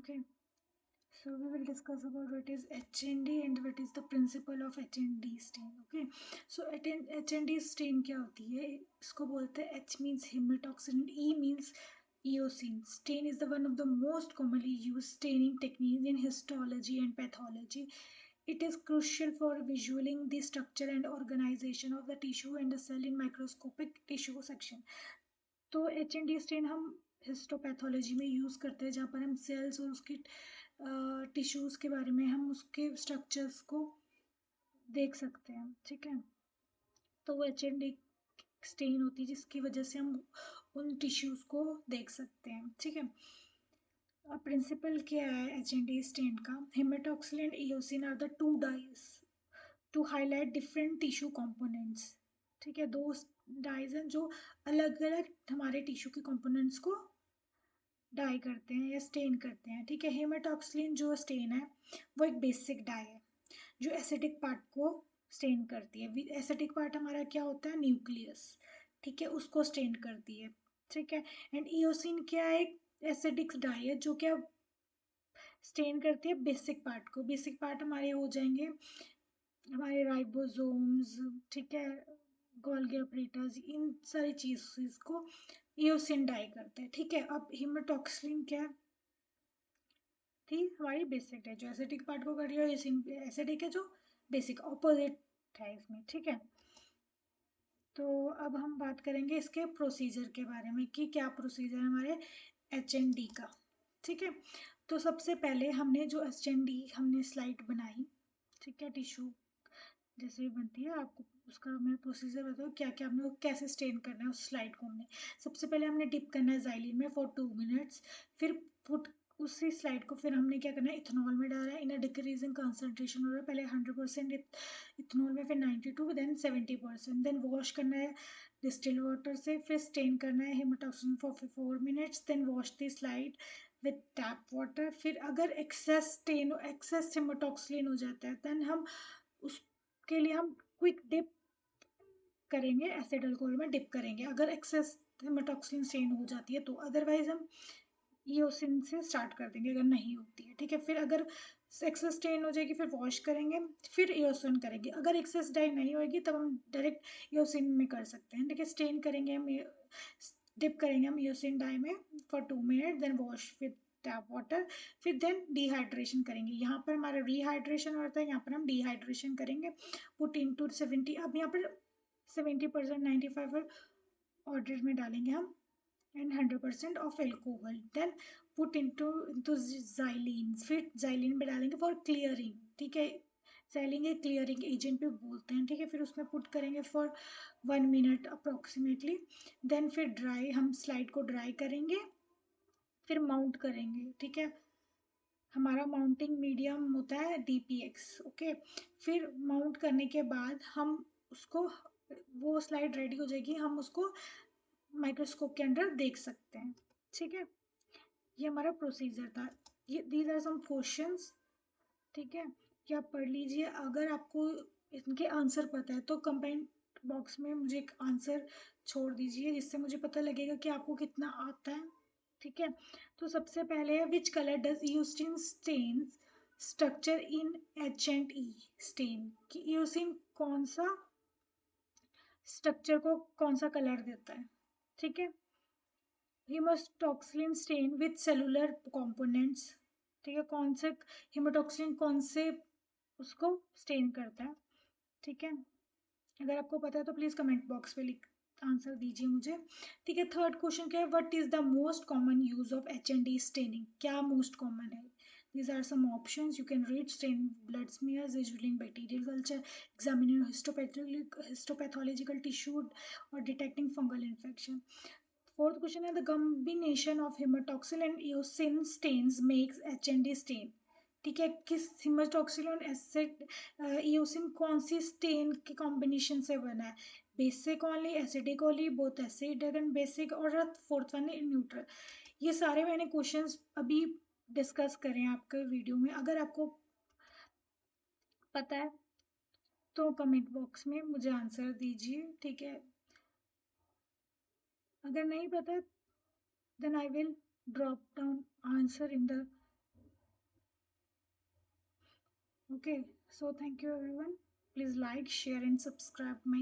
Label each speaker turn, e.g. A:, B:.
A: Okay, so we will discuss about what is HND and what is the principle of HND stain. Okay, so HND stain क्या होती है? इसको बोलते हैं H means hematoxin, E means eosin. Stain is the one of the most commonly used staining techniques in histology and pathology. It is crucial for visualizing the structure and organization of the tissue and the cell in microscopic tissue section. तो HND stand हम histopathology में use करते हैं, जहाँ पर हम sales और उसके टिश्यूज़ के बारे में हम उसके स्ट्रक्चर्स को देख सकते हैं। ठीक है, तो वो HND स्टेन होती है जिसकी वजह से हम उन टिश्यूज़ को देख सकते हैं। ठीक है, अब प्रिंसिपल क्या है HND स्टेन का? Haematoxylin and eosin are the two dyes to highlight different tissue components. ठीक है, दो डाइज हैं जो अलग अलग हमारे टिश्यू के कंपोनेंट्स को डाई करते हैं या स्टेन करते हैं। ठीक है, हेमेटॉक्सिलिन जो स्टेन है वो एक बेसिक डाई है जो एसिडिक पार्ट को स्टेन करती है। एसिडिक पार्ट हमारा क्या होता है? न्यूक्लियस। ठीक है, उसको स्टेन करती है। ठीक है, एंड इयोसिन क्या है? एक एसिडिक डाई है जो क्या स्टेन करती है बेसिक पार्ट को। बेसिक पार्ट हमारे हो जाएंगे हमारे राइबोसोम्स। ठीक है, गोल्गी ऑपरेटर्स, इन सारी चीज़ को इयोसिन डाई करते हैं। ठीक है, अब हेमेटॉक्सिलिन क्या थी? हमारी बेसिक है जो एसिडिक पार्ट को कर रही है, एसिडिक है जो बेसिक, ऑपोजिट है इसमें। ठीक है, तो अब हम बात करेंगे इसके प्रोसीजर के बारे में कि क्या प्रोसीजर है हमारे HND का। ठीक है, तो सबसे पहले हमने जो HND हमने स्लाइड बनाई, ठीक है, टिश्यू जैसे बनती है, आपको उसका मैं प्रोसीजर बताऊँ क्या क्या हमने कैसे स्टेन करना है उस स्लाइड को। हमने सबसे पहले हमने डिप करना है जाइलिन में फॉर 2 मिनट्स, फिर पुट उसी स्लाइड को फिर हमने क्या करना है इथेनॉल में डाला है इन अ डिक्रीजिंग कंसनट्रेशन हो रहा है, पहले 100% इथेनॉल में, फिर 92, देन 70%, देन वॉश करना है डिस्टिल वाटर से, फिर स्टेन करना है haematoxylin for 4 minutes, then wash the slide with tap water. फिर अगर एक्सेस हेमेटॉक्सिलिन हो जाता है देन हम उसके लिए हम क्विक डिप करेंगे, एसिड अल्कोहल में डिप करेंगे अगर एक्सेस हेमेटॉक्सिलिन स्टेन हो जाती है तो। अदरवाइज हम ईओसिन से स्टार्ट कर देंगे अगर नहीं होती है। ठीक है, फिर अगर एक्सेस स्टेन हो जाएगी फिर वॉश करेंगे, फिर ईओसिन करेंगे। अगर एक्सेस डाई नहीं होगी तब हम डायरेक्ट ईओसिन में कर सकते हैं। ठीक है, स्टेन करेंगे हम, डिप करेंगे हम ईओसिन डाई में for 2 minute, then wash with tap water, फिर देन डिहाइड्रेशन करेंगे। यहाँ पर हमारा रिहाइड्रेशन होता है, यहाँ पर हम डिहाइड्रेशन करेंगे। पुट इन टू 70, अब यहाँ पर 70%, 95 ऑर्डर में डालेंगे हम, and 100% of alcohol, then put into xylene, फिर xylene में डालेंगे फॉर क्लियरिंग। ठीक है, xylene एक क्लियरिंग एजेंट भी बोलते हैं। ठीक है, फिर उसमें पुट करेंगे फॉर 1 मिनट अप्रोक्सीमेटली, देन फिर ड्राई, हम स्लाइड को ड्राई करेंगे, फिर माउंट करेंगे। ठीक है, हमारा माउंटिंग मीडियम होता है DPX। ओके, फिर माउंट करने के बाद हम उसको, वो स्लाइड रेडी हो जाएगी, हम उसको माइक्रोस्कोप के अंदर देख सकते हैं। ठीक है, ये हमारा प्रोसीजर था। ये दीज आर सम क्वेश्चंस। ठीक है, ये आप पढ़ लीजिए। अगर आपको इनके आंसर पता है तो कमेंट बॉक्स में मुझे एक आंसर छोड़ दीजिए जिससे मुझे पता लगेगा कि आपको कितना आता है। ठीक है, तो सबसे पहले है which colour does eosin stain structure in H&E stain, कि ईओसिन कौन सा स्ट्रक्चर को कौन सा कलर देता है। ठीक है, haematoxylin stain with cellular components. ठीक है, कौन से हेमोटॉक्सिलिन कौन से उसको स्टेन करता है। ठीक है, अगर आपको पता है तो प्लीज़ कमेंट बॉक्स पे लिख आंसर दीजिए मुझे। ठीक है, थर्ड क्वेश्चन क्या है? What is the most common use of HND staining, क्या मोस्ट कॉमन है? These are some options you can read: stain blood smears, visualizing bacterial culture, examining histopathological tissue, or detecting fungal infection. Fourth question है the combination of hematoxylin and eosin stains makes HND stain. ठीक है, किस हिमेटॉक्सिल और acid eosin कौन सी stand के combination से बना है? Basic only, acidic only, both acid and basic, और फोर्थ वन है न्यूट्रल। ये सारे मैंने क्वेश्चंस अभी डिस्कस करें आपके वीडियो में। अगर आपको पता है तो कमेंट बॉक्स में मुझे आंसर दीजिए। ठीक है, अगर नहीं पता then I will drop down answer in the Okay, so thank you everyone. Please like, share, and subscribe my